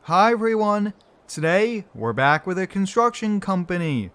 Hi everyone! Today, we're back with a construction company.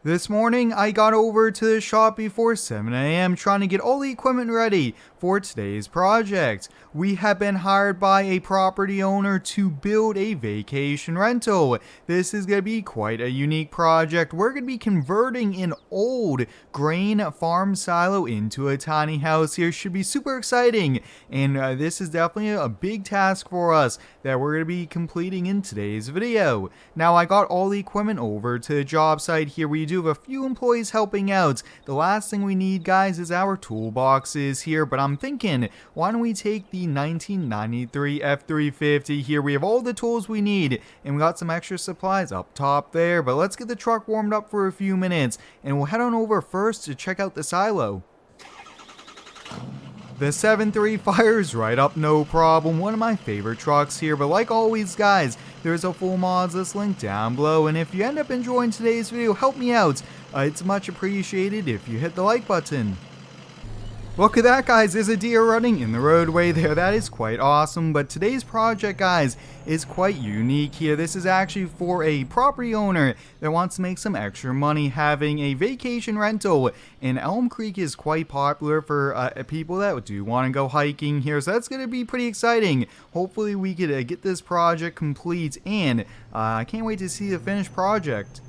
This morning, I got over to the shop before 7 a.m. trying to get all the equipment ready for today's project. We have been hired by a property owner to build a vacation rental. This is going to be quite a unique project. We're going to be converting an old grain farm silo into a tiny house here. Should be super exciting, and this is definitely a big task for us that we're going to be completing in today's video. Now, I got all the equipment over to the job site here. We do have a few employees helping out. The last thing we need, guys, is our toolboxes here, but I'm thinking, why don't we take the 1993 F350 here? We have all the tools we need, and we got some extra supplies up top there, but let's get the truck warmed up for a few minutes, and we'll head on over first to check out the silo. The 7.3 fires right up, no problem. One of my favorite trucks here, but like always, guys, there's a full mods list link down below, and if you end up enjoying today's video, help me out. It's much appreciated if you hit the like button. Look at that, guys, there's a deer running in the roadway there. That is quite awesome, but today's project, guys, is quite unique here. This is actually for a property owner that wants to make some extra money having a vacation rental, and Elm Creek is quite popular for people that do want to go hiking here, so that's going to be pretty exciting. Hopefully we could get this project complete, and I can't wait to see the finished project.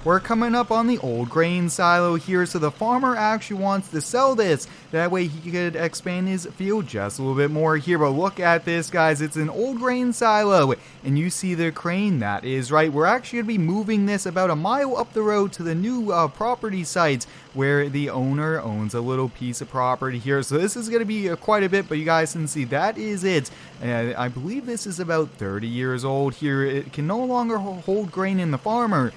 We're coming up on the old grain silo here, so the farmer actually wants to sell this. That way he could expand his field just a little bit more here. But look at this, guys. It's an old grain silo, and you see the crane. That is right. We're actually going to be moving this about a mile up the road to the new property site where the owner owns a little piece of property here. So this is going to be quite a bit, but you guys can see that is it. I believe this is about 30 years old here. It can no longer hold grain in the farmer.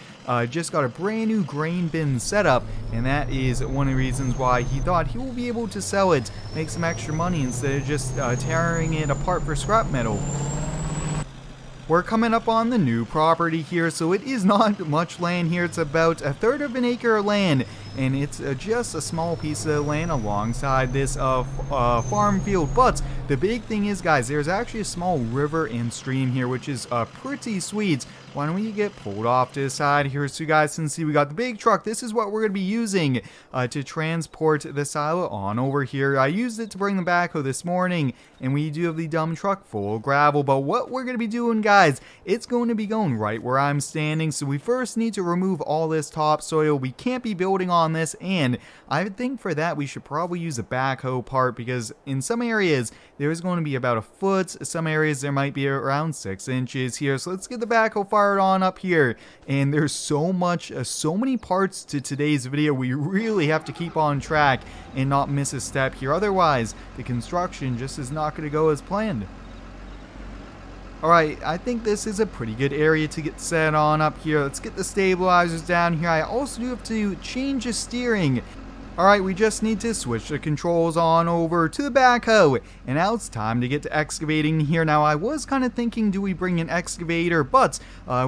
Just got a brand new grain bin setup, and that is one of the reasons why he thought he will be able to sell it, make some extra money instead of just tearing it apart for scrap metal. We're coming up on the new property here, so it is not much land here. It's about a third of an acre of land, and it's just a small piece of land alongside this farm field. But the big thing is, guys, there's actually a small river and stream here, which is pretty sweet. Why don't we get pulled off to the side here so you guys can see we got the big truck. This is what we're going to be using to transport the silo on over here. I used it to bring the backhoe this morning, and we do have the dump truck full of gravel. But what we're going to be doing, guys, it's going to be going right where I'm standing. So we first need to remove all this topsoil. We can't be building on this, and I think for that we should probably use a backhoe part, because in some areas there's going to be about a foot. Some areas there might be around 6 inches here. So let's get the backhoe fired on up here. And there's so many parts to today's video. We really have to keep on track and not miss a step here. Otherwise, the construction just is not going to go as planned. Alright, I think this is a pretty good area to get set on up here. Let's get the stabilizers down here. I also do have to change the steering. Alright, we just need to switch the controls on over to the backhoe, and now it's time to get to excavating here. Now, I was kind of thinking, do we bring an excavator, but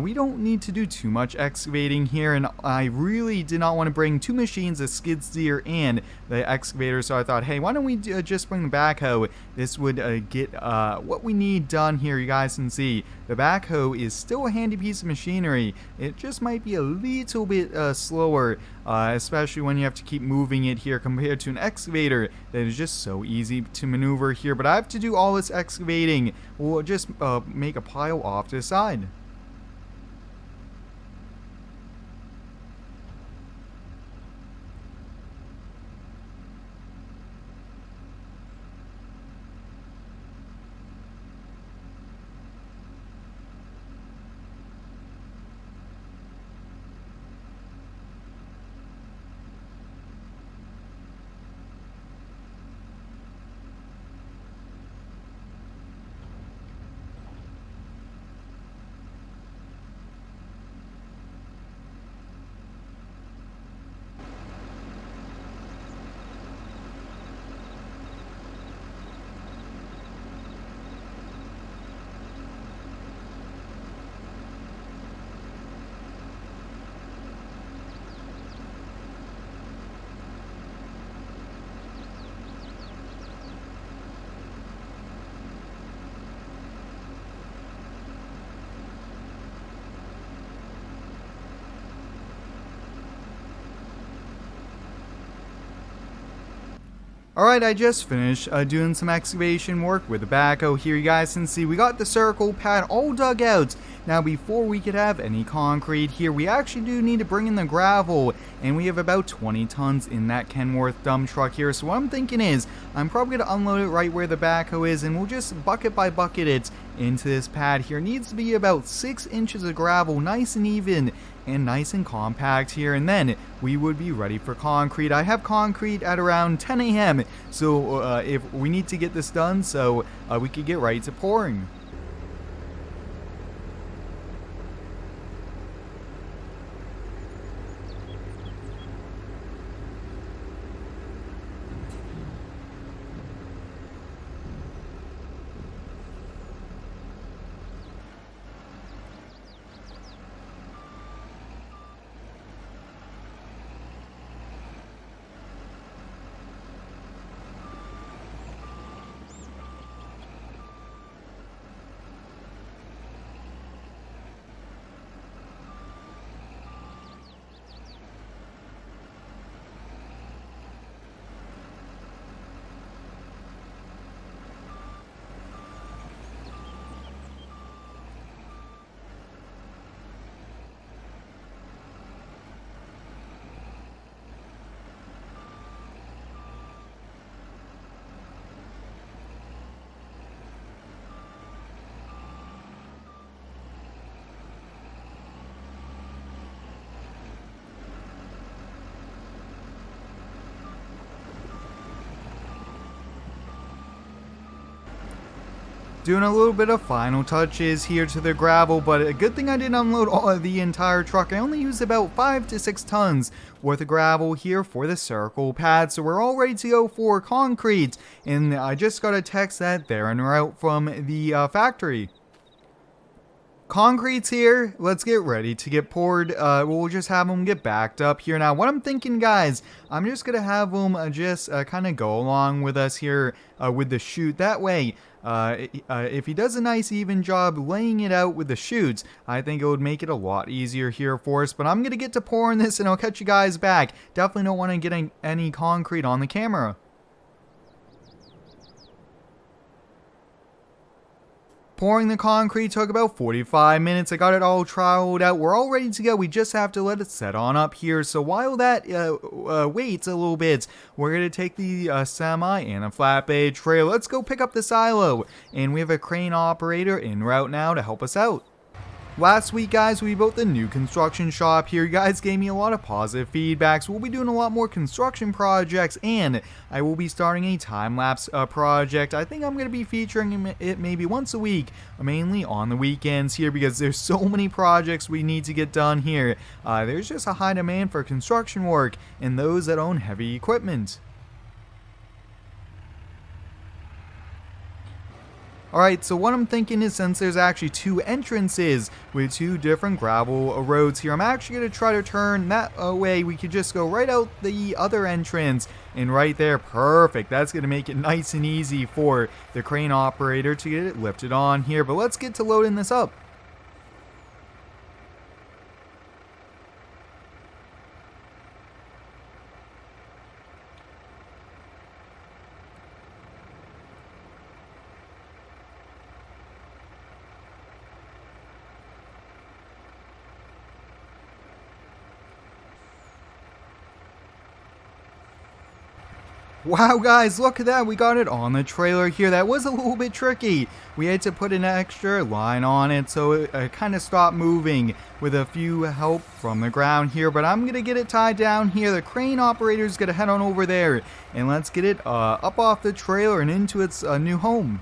we don't need to do too much excavating here, and I really did not want to bring two machines, a skid steer and the excavator, so I thought, hey, why don't we just bring the backhoe? This would get what we need done here. You guys can see the backhoe is still a handy piece of machinery. It just might be a little bit slower, especially when you have to keep moving it here compared to an excavator that is just so easy to maneuver here. But I have to do all this excavating. We'll just make a pile off to the side. Alright, I just finished doing some excavation work with the backhoe here. You guys can see we got the circle pad all dug out. Now before we could have any concrete here, we actually do need to bring in the gravel, and we have about 20 tons in that Kenworth dump truck here. So what I'm thinking is, I'm probably going to unload it right where the backhoe is, and we'll just bucket by bucket it into this pad here. It needs to be about 6 inches of gravel, nice and even, and nice and compact here, and then we would be ready for concrete. I have concrete at around 10 a.m. so if we need to get this done, so we could get right to pouring. Doing a little bit of final touches here to the gravel, but a good thing I didn't unload all of the entire truck. I only used about 5 to 6 tons worth of gravel here for the circle pad, so we're all ready to go for concrete. And I just got a text that they're en route from the factory. Concrete's here. Let's get ready to get poured. We'll just have them get backed up here. Now, what I'm thinking, guys, I'm just going to have them just kind of go along with us here with the chute. That way, if he does a nice even job laying it out with the chutes, I think it would make it a lot easier here for us. But I'm going to get to pouring this, and I'll catch you guys back. Definitely don't want to get any concrete on the camera. Pouring the concrete took about 45 minutes. I got it all troweled out. We're all ready to go. We just have to let it set on up here. So while that waits a little bit, we're going to take the semi and a flatbed trailer. Let's go pick up the silo. And we have a crane operator en route now to help us out. Last week, guys, we built the new construction shop here. You guys gave me a lot of positive feedback, so we'll be doing a lot more construction projects, and I will be starting a time-lapse project. I think I'm going to be featuring it maybe once a week, mainly on the weekends here, because there's so many projects we need to get done here. There's just a high demand for construction work and those that own heavy equipment. Alright, so what I'm thinking is, since there's actually 2 entrances with 2 different gravel roads here, I'm actually going to try to turn that way. We could just go right out the other entrance, and right there, perfect. That's going to make it nice and easy for the crane operator to get it lifted on here. But let's get to loading this up. Wow, guys, look at that. We got it on the trailer here. That was a little bit tricky. We had to put an extra line on it, so it kind of stopped moving with a few help from the ground here. But I'm going to get it tied down here. The crane operator's going to head on over there, and let's get it up off the trailer and into its new home.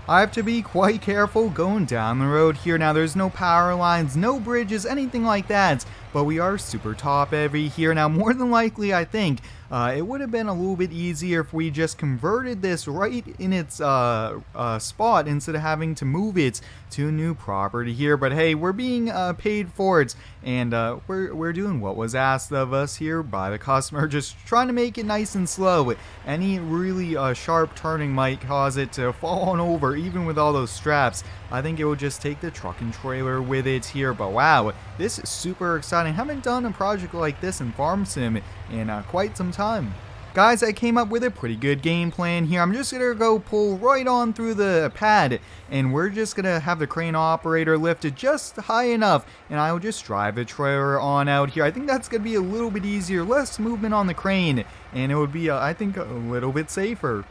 I have to be quite careful going down the road here. Now, there's no power lines, no bridges, anything like that, but we are super top heavy here. Now, more than likely, I think it would have been a little bit easier if we just converted this right in its spot instead of having to move it to new property here. But hey, we're being paid for it, and we're doing what was asked of us here by the customer, just trying to make it nice and slow. Any really sharp turning might cause it to fall on over, even with all those straps. I think it will just take the truck and trailer with it here. But wow, this is super exciting. Haven't done a project like this in Farm Sim in quite some time. Guys, I came up with a pretty good game plan here. I'm just gonna go pull right on through the pad, and we're just gonna have the crane operator lift it just high enough, and I will just drive the trailer on out here. I think that's gonna be a little bit easier, less movement on the crane, and it would be, I think, a little bit safer.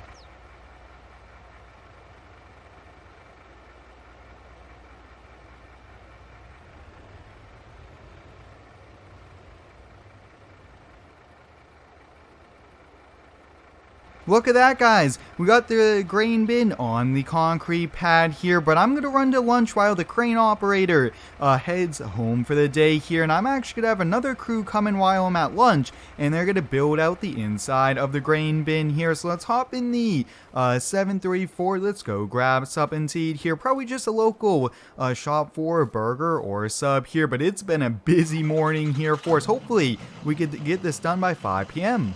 Look at that, guys. We got the grain bin on the concrete pad here, but I'm going to run to lunch while the crane operator heads home for the day here, and I'm actually going to have another crew coming while I'm at lunch, and they're going to build out the inside of the grain bin here. So let's hop in the 734. Let's go grab something to eat here. Probably just a local shop for a burger or a sub here, but it's been a busy morning here for us. Hopefully, we could get this done by 5 p.m.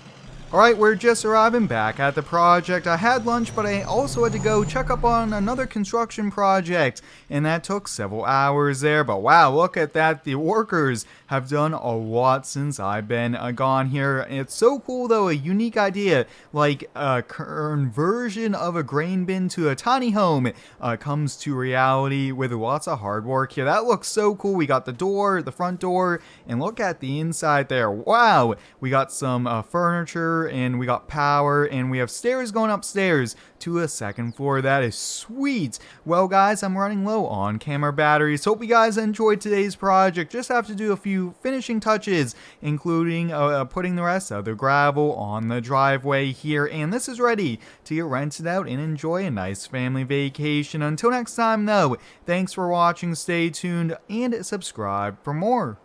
Alright, we're just arriving back at the project. I had lunch, but I also had to go check up on another construction project, and that took several hours there. But wow, look at that. The workers have done a lot since I've been gone here. It's so cool, though, a unique idea, like a conversion of a grain bin to a tiny home comes to reality with lots of hard work here. That looks so cool. We got the door, the front door, and look at the inside there. Wow, we got some furniture, and we got power, and we have stairs going upstairs to a second floor. That is sweet. Well, guys, I'm running low on camera batteries. Hope you guys enjoyed today's project. Just have to do a few finishing touches, including putting the rest of the gravel on the driveway here, and this is ready to get rented out and enjoy a nice family vacation. Until next time, though, thanks for watching, stay tuned, and subscribe for more.